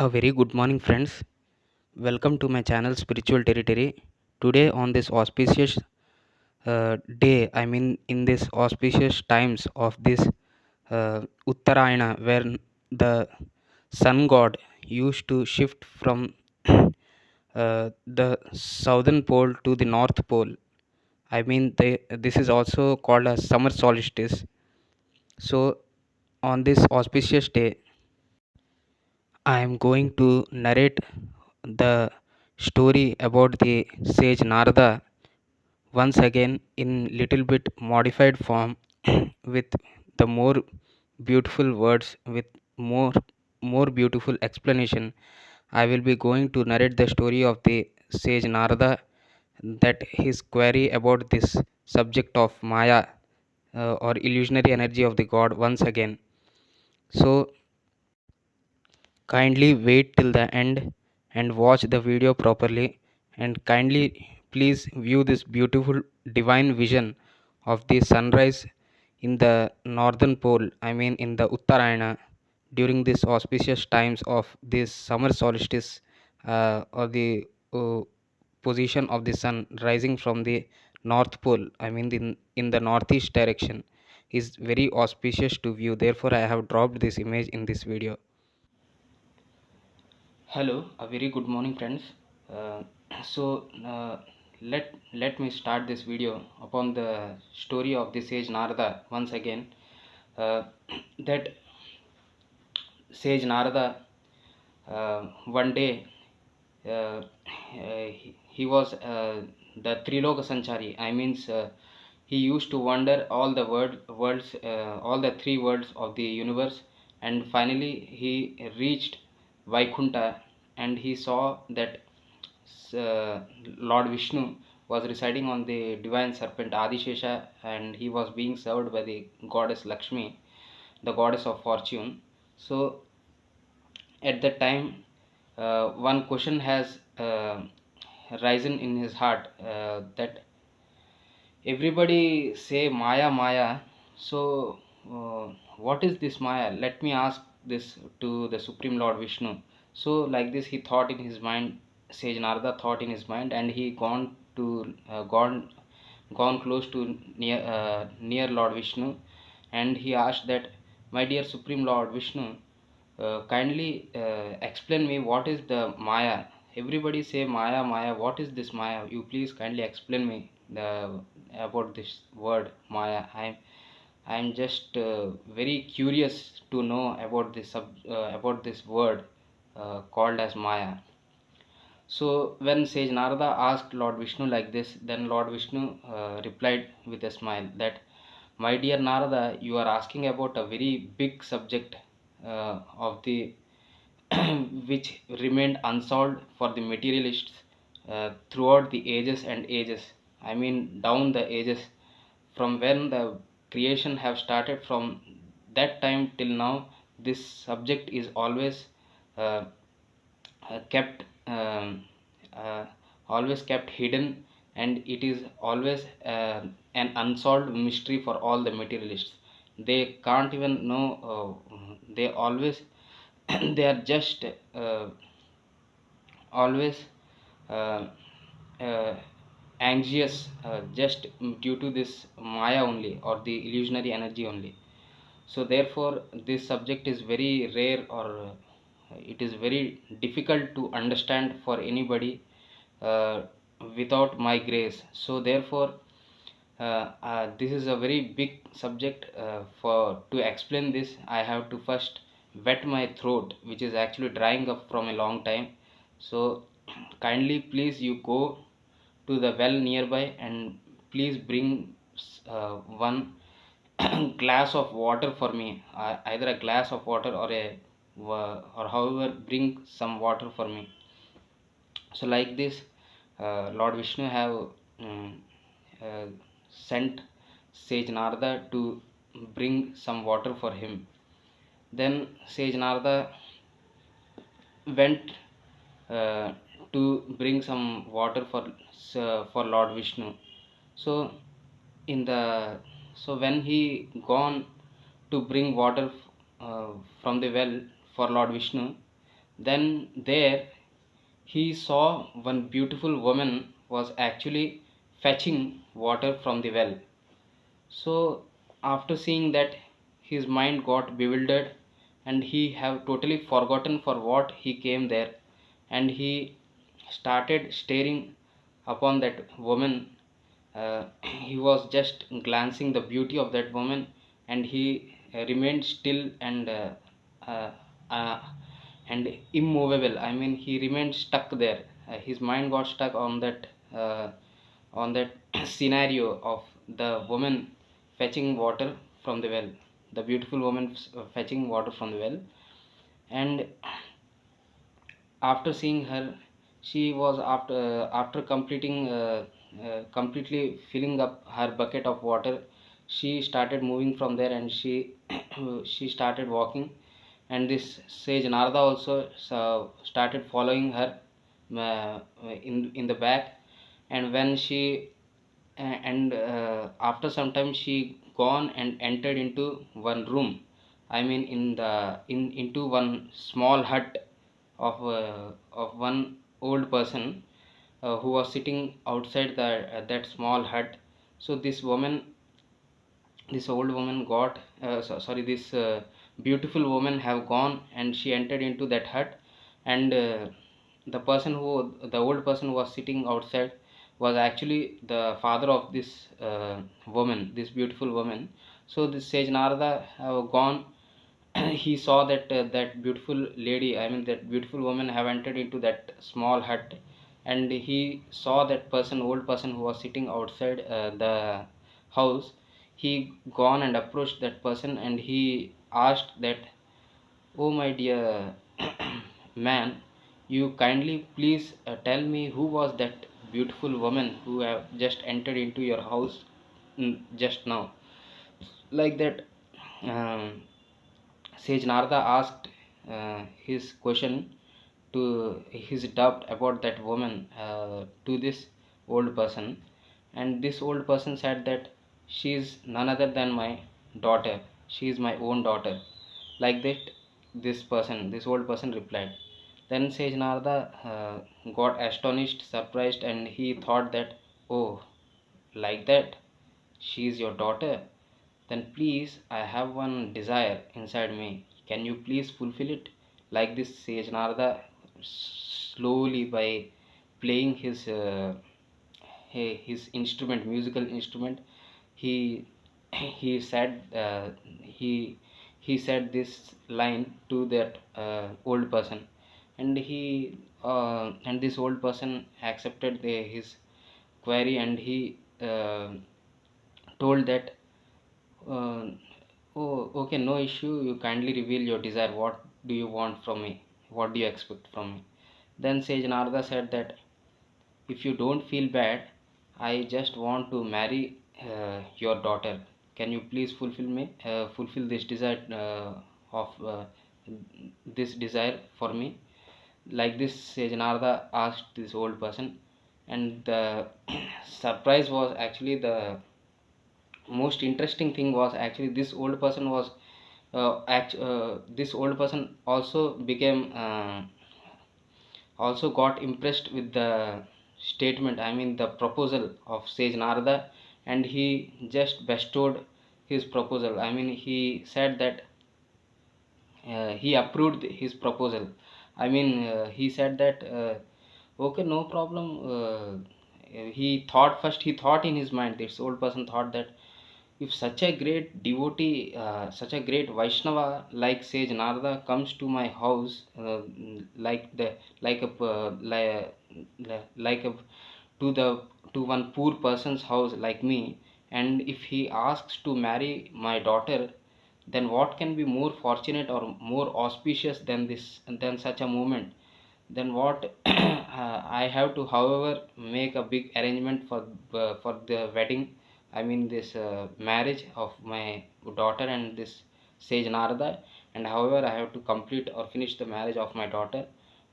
A very good morning, friends. Welcome to my channel Spiritual Territory. Today, on this auspicious day, in this auspicious times of this Uttarayana, where the sun god used to shift from the southern pole to the north pole. This is also called a summer solstice. So, on this auspicious day, I am going to narrate the story about the sage Narada once again in little bit modified form with the more beautiful words with more beautiful explanation. I will be going to narrate the story of the sage Narada, that his query about this subject of Maya, or illusionary energy of the god once again. So kindly wait till the end and watch the video properly, and kindly please view this beautiful divine vision of the sunrise in the northern pole, in the Uttarayana, during this auspicious times of this summer solstice, or the uh, position of the sun rising from the north pole, in the northeast direction, is very auspicious to view. Therefore, I have dropped this image in this video. Hello, a very good morning, friends. Uh, so let me start this video upon the story of the sage Narada once again. Uh, that sage Narada, one day, he was the Triloka Sanchari. He used to wander all the worlds, all the three worlds of the universe, and finally he reached Vaikunta, and he saw that uh, Lord Vishnu was residing on the divine serpent Adishesha, and he was being served by the goddess Lakshmi, the goddess of fortune. So at that time, one question has risen in his heart, that everybody say Maya, Maya. So what is this Maya? Let me ask this to the Supreme Lord Vishnu. So like this he thought in his mind, sage Narada thought in his mind, and he gone close to near Lord Vishnu, and he asked that, my dear Supreme Lord Vishnu, kindly explain me what is the Maya. Everybody say Maya, Maya. What is this Maya? You please kindly explain me the about this word Maya. I'm just very curious to know about about this word called as Maya. So when sage Narada asked Lord Vishnu like this, then Lord Vishnu replied with a smile that, my dear Narada, you are asking about a very big subject of the which remained unsolved for the materialists throughout the ages and ages. Down the ages, from when the creation have started, from that time till now, this subject is always uh, kept uh, always kept hidden, and it is always an unsolved mystery for all the materialists. They can't even know, they always they are just always uh, uh, anxious, just due to this Maya only, or the illusionary energy only. So therefore this subject is very rare, or it is very difficult to understand for anybody uh, without my grace. So therefore this is a very big subject. For to explain this, I have to first wet my throat, which is actually drying up from a long time. So kindly please you go to the well nearby, and please bring one glass of water for me, either a glass of water or or however, bring some water for me. So like this, Lord Vishnu have um, uh, sent sage Narada to bring some water for him. Then sage Narada went uh, to bring some water for Lord Vishnu. So in the so when he gone to bring water uh, from the well for Lord Vishnu, Then there he saw one beautiful woman was actually fetching water from the well. So after seeing that, his mind got bewildered, and he have totally forgotten for what he came there, and he started staring upon that woman. He was just glancing the beauty of that woman, and he remained still uh, uh, and immovable. I mean, he remained stuck there. His mind got stuck uh, on that scenario of the woman fetching water from the well, the beautiful woman fetching water from the well. And after seeing her, she was after completing completely filling up her bucket of water, she started moving from there, and she she started walking. And this sage Narada also started following her in the back. And when she and after some time, she gone and entered into one room. I mean, into one small hut of one old person who was sitting outside that small hut. So this old woman got sorry, this beautiful woman have gone, and she entered into that hut. And the old person who was sitting outside was actually the father of this woman, this beautiful woman. So this sage Narada have gone. He saw that that beautiful lady, I mean that beautiful woman, have entered into that small hut. And he saw that person, old person, who was sitting outside the house. He gone and approached that person, and he asked that, "Oh my dear man, you kindly please tell me who was that beautiful woman who have just entered into your house just now?" Like that, um, Sage Narada asked his question to his doubt about that woman to this old person. And this old person said that she is none other than my daughter. She is my own daughter. Like that, this old person replied. Then Sage Narada got astonished, surprised, and he thought that, oh, like that, she is your daughter? Then please, I have one desire inside me. Can you please fulfill it? Like this, Sage Narada, slowly by playing his instrument, musical instrument, he he said he said this line to that old person. And this old person accepted his query, and he told that, uh, oh, okay, no issue. You kindly reveal your desire. What do you want from me? What do you expect from me? Then Sage Narada said that, if you don't feel bad, I just want to marry your daughter. Can you please fulfill this desire of this desire for me? Like this, Sage Narada asked this old person. And the surprise was actually the most interesting thing was actually this old person was this old person also became also got impressed with the statement, I mean the proposal of Sage Narada. And he just bestowed his proposal. I mean, he said that he approved his proposal. I mean, he said that, okay, no problem. He thought in his mind, this old person thought that, if such a great devotee, such a great Vaishnava like Sage Narada comes to my house, like the like a like a to the to one poor person's house like me, and if he asks to marry my daughter, then what can be more fortunate or more auspicious than than such a moment? Then what I have to, however, make a big arrangement for the wedding. I mean this marriage of my daughter and this Sage Narada. And however, I have to complete or finish the marriage of my daughter,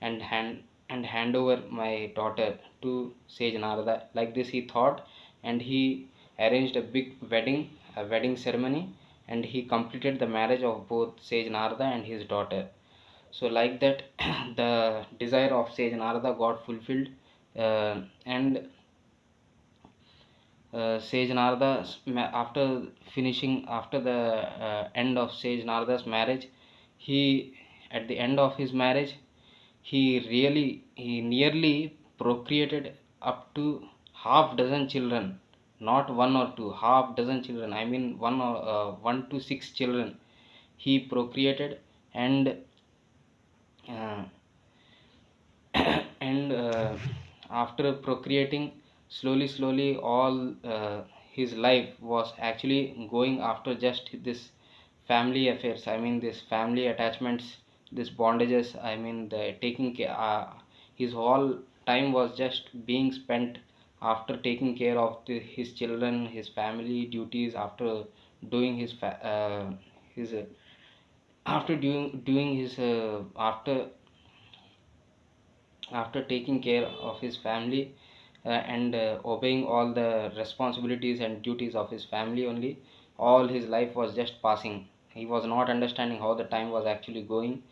and hand over my daughter to Sage Narada. Like this he thought, and he arranged a wedding ceremony, and he completed the marriage of both Sage Narada and his daughter. So like that, the desire of sage Narada got fulfilled, and Sage Narada, after finishing, after the end of Sage Narada's marriage, he, at the end of his marriage, he nearly procreated up to half dozen children, not one or two, half dozen children. I mean, 1 to 6 children he procreated, and uh, and after procreating, slowly all his life was actually going after just this family affairs, I mean this family attachments, this bondages, I mean the taking care, his whole time was just being spent after taking care of his children, his family duties, after doing his after doing his after taking care of his family, and obeying all the responsibilities and duties of his family only, all his life was just passing. He was not understanding how the time was actually going.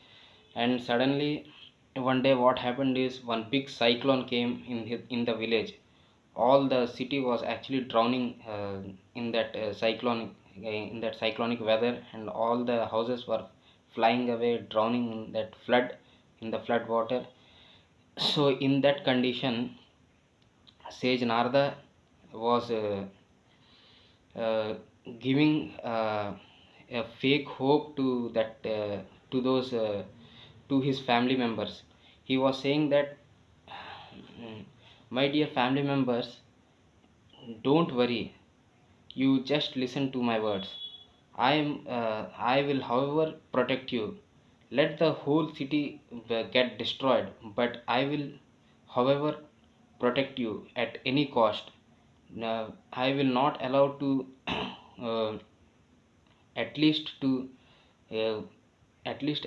And suddenly one day what happened is, one big cyclone came in the village. All the city was actually drowning in that in that cyclonic weather, and all the houses were flying away, drowning in that flood, in the flood water. So in that condition, Sage Narada was uh, giving a fake hope to that to those to his family members. He was saying that, my dear family members, don't worry, you just listen to my words. I will, however, protect you. Let the whole city get destroyed, but I will, however, protect you at any cost. Now, I will not allow to uh, at least to uh, at least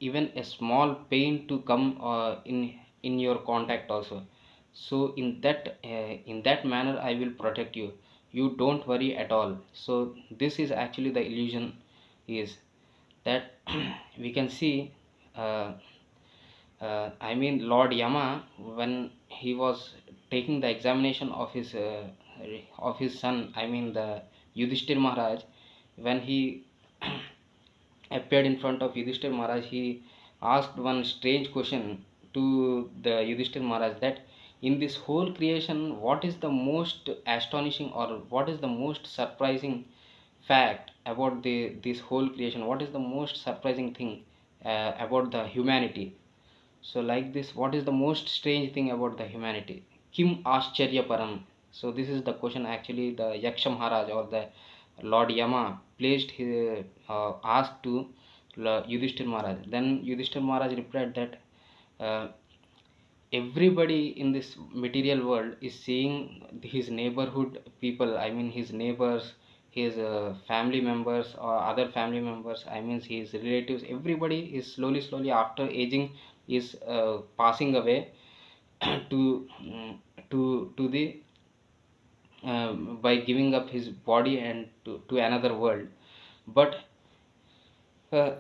even a small pain to come in your contact also. So in that manner I will protect you. You don't worry at all. So this is actually the illusion, is that we can see, uh, I mean Lord Yama, when he was taking the examination of his son, I mean the Yudhishthir Maharaj, when he appeared in front of Yudhishthir Maharaj, he asked one strange question to the Yudhishthir Maharaj, that in this whole creation, what is the most astonishing, or what is the most surprising fact about this whole creation? What is the most surprising thing about the humanity? So like this, what is the most strange thing about the humanity? Kim Ascharya Param. So this is the question actually the Yaksha Maharaj, or the Lord Yama, placed his asked to Yudhishthir Maharaj. Then Yudhishthir Maharaj replied that, uh, everybody in this material world is seeing his neighborhood people, I mean his neighbors, his family members or other family members, I mean his relatives, everybody is slowly after aging is passing away to to the by giving up his body and to another world. But uh,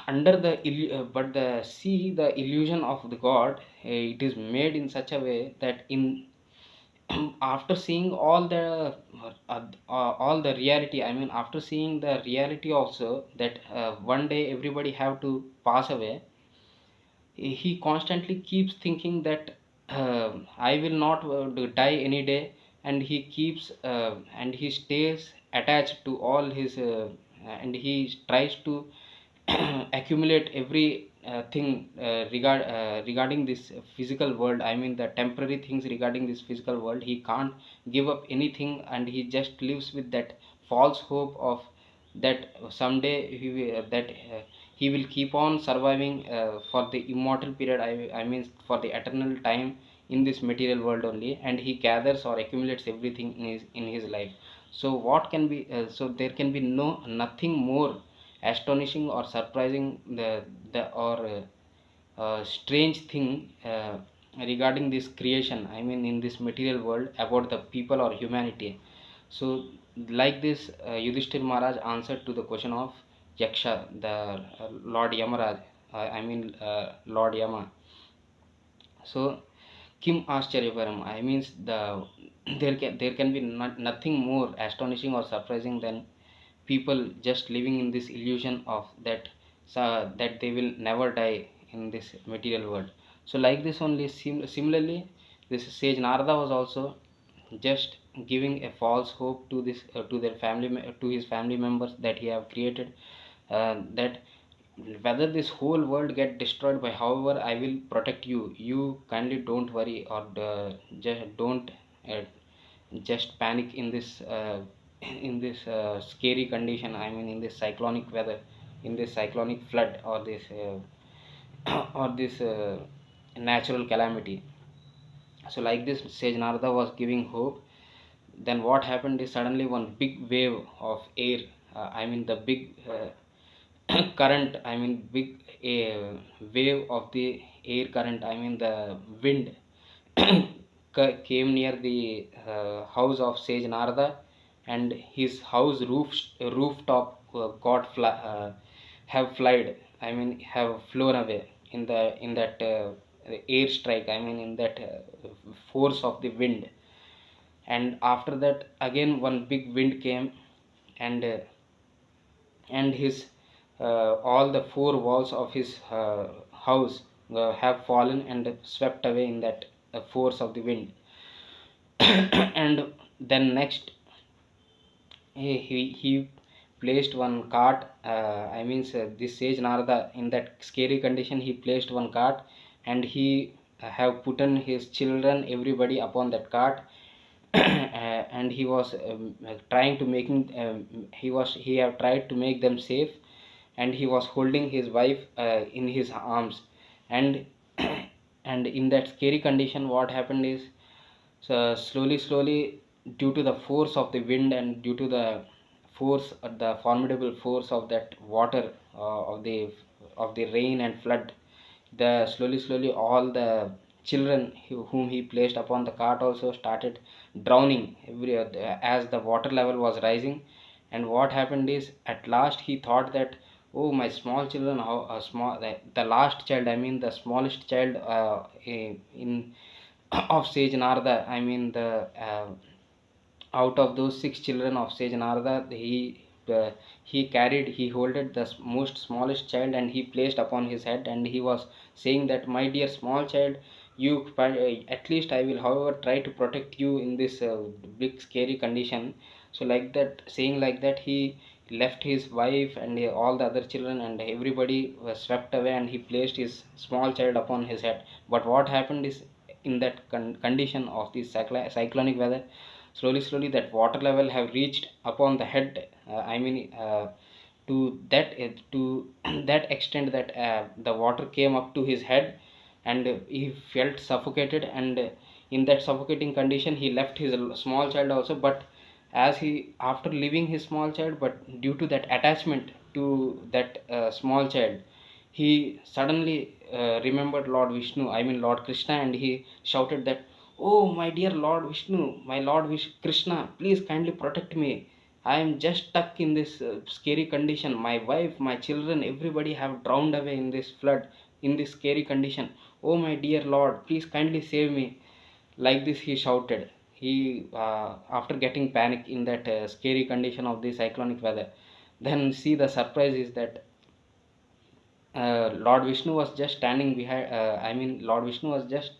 but the see the illusion of the god, it is made in such a way that in after seeing all the reality, I mean after seeing the reality also, that one day everybody have to pass away, he constantly keeps thinking that I will not die any day, and he keeps and he stays attached to all his and he tries to accumulate every thing regarding this physical world, I mean the temporary things regarding this physical world. He can't give up anything, and he just lives with that false hope of that someday he will keep on surviving for the immortal period, I mean for the eternal time in this material world only, and he gathers or accumulates everything in his life. So what can be so there can be nothing more astonishing or surprising the or strange thing regarding this creation, I mean in this material world, about the people or humanity. So like this, Yudhishthir Maharaj answered to the question of Yaksha, the Lord Yamaraj, Lord Yama. So Kim Ascharyaparam, I means there can be nothing more astonishing or surprising than people just living in this illusion of that they will never die in this material world. So like this only, similarly, this sage Narada was also just giving a false hope to this to their to his family members that he have created, that whether this whole world get destroyed by however I will protect you kindly don't worry, or just don't uh, just panic in this scary condition, in this cyclonic weather, in this cyclonic flood, or this or this natural calamity. So like this sage Narada was giving hope. Then what happened is suddenly one big wave of air, the big current, big wave of the air current, the wind came near the house of sage Narada, and his house rooftop have flied, have flown away in that air strike, in that force of the wind. And after that again one big wind came, and his all the four walls of his house have fallen and swept away in that force of the wind. And then next he placed one cart, this sage Narada, in that scary condition, he placed one cart, and he have put in his children, everybody, upon that cart. And he was trying to making he have tried to make them safe, and he was holding his wife in his arms. And and in that scary condition what happened is, so slowly, due to the force of the wind, and due to the formidable force of that water, of the rain and flood, the slowly all the children whom he placed upon the cart also started drowning as the water level was rising. And what happened is, at last he thought that, oh, my small children, how small, the last child, the smallest child in of sage Narada, the out of those six children of sage Narada, he holded the most smallest child, and he placed upon his head, and he was saying that, my dear small child, at least I will however try to protect you in this big scary condition. So like that, saying like that, he left his wife and all the other children, and everybody was swept away, and he placed his small child upon his head. But what happened is, in that condition of this cyclonic weather, slowly that water level have reached upon the head, to to that extent that the water came up to his head, and he felt suffocated. And in that suffocating condition he left his small child also. But as he, after leaving his small child, but due to that attachment to that small child, he suddenly remembered Lord Vishnu, Lord Krishna, and he shouted that, oh, my dear Lord Vishnu, my Lord Krishna, please kindly protect me. I am just stuck in this scary condition. My wife, my children, everybody have drowned away in this flood, in this scary condition. Oh, my dear Lord, please kindly save me. Like this, he shouted. He, after getting panic in that scary condition of the cyclonic weather. Then see, the surprise is that Lord Vishnu was just standing behind. Lord Vishnu was just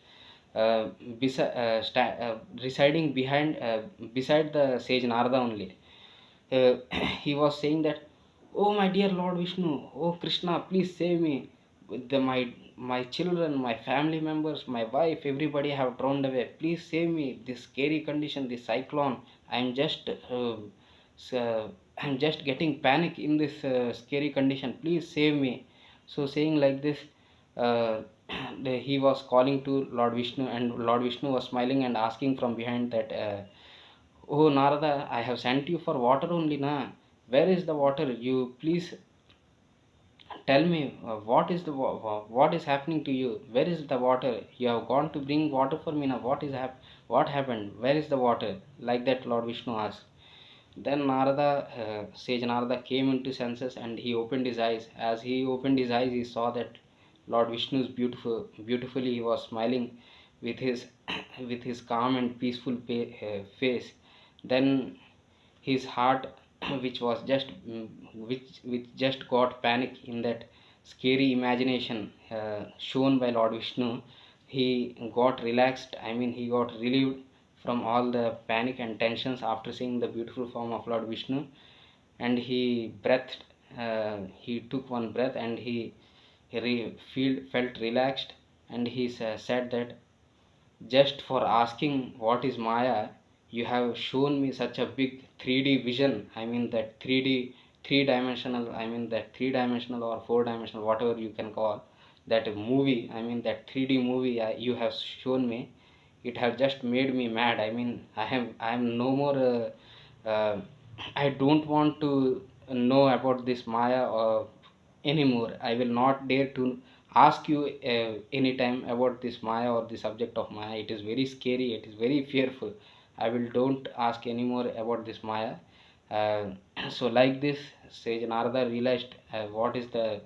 residing behind, beside the sage Narada only. He was saying that, oh, my dear Lord Vishnu, oh Krishna, please save me. My children, my family members, my wife, everybody have drowned away. Please save me. This scary condition, this cyclone. I'm just I'm just getting panic in this scary condition. Please save me. So saying like this, uh, he was calling to Lord Vishnu, and Lord Vishnu was smiling and asking from behind that, oh Narada, I have sent you for water only, na? Where is the water? You please tell me, what is happening to you? Where is the water? You have gone to bring water for me now. What happened? Where is the water? Like that Lord Vishnu asked. Then Narada, sage Narada, came into senses, and he opened his eyes. As he opened his eyes, he saw that Lord Vishnu's beautifully he was smiling with his with his calm and peaceful face. Then his heart, which was just which just got panic in that scary imagination shown by Lord Vishnu, he got relaxed. I mean, he got relieved from all the panic and tensions after seeing the beautiful form of Lord Vishnu, and he took one breath, and felt relaxed, and he said that, just for asking what is Maya, you have shown me such a big 3D vision. I mean that 3D, three dimensional, I mean that three dimensional or four dimensional, whatever you can call that movie. I mean that 3D movie you have shown me. It have just made me mad. I mean, I am no more. I don't want to know about this Maya anymore. I will not dare to ask you anytime about this Maya or the subject of Maya. It is very scary, it is very fearful. I will don't ask anymore about this Maya. uh, so like this, Sage Narada realized what is the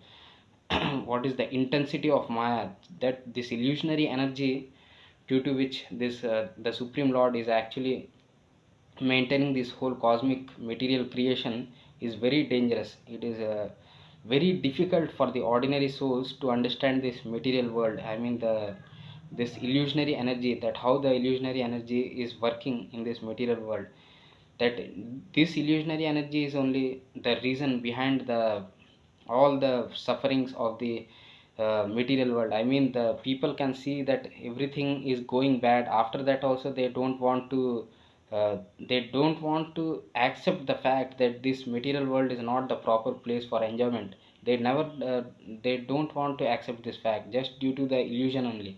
what is the intensity of Maya, that this illusionary energy due to which this the Supreme Lord is actually maintaining this whole cosmic material creation is very dangerous. It is very difficult for the ordinary souls to understand this material world. I mean the this illusionary energy, that how the illusionary energy is working in this material world, that this illusionary energy is only the reason behind the all the sufferings of the material world. I mean, the people can see that everything is going bad. After that also they don't want to accept the fact that this material world is not the proper place for enjoyment. They don't want to accept this fact just due to the illusion only.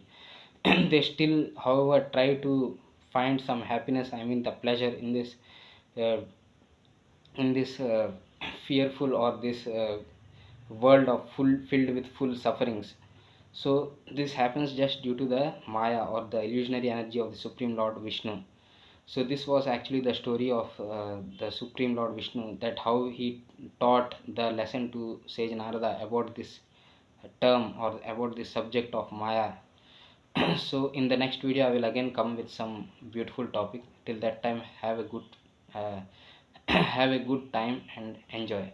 They still, however, try to find some happiness, I mean the pleasure uh, in this fearful, or this world of full filled with full sufferings. So this happens just due to the Maya or the illusionary energy of the Supreme Lord Vishnu. So this was actually the story of the Supreme Lord Vishnu, that how he taught the lesson to Sage Narada about this term or about this subject of Maya. So in the next video I will again come with some beautiful topic. Till that time, have a good uh, have a good time and enjoy.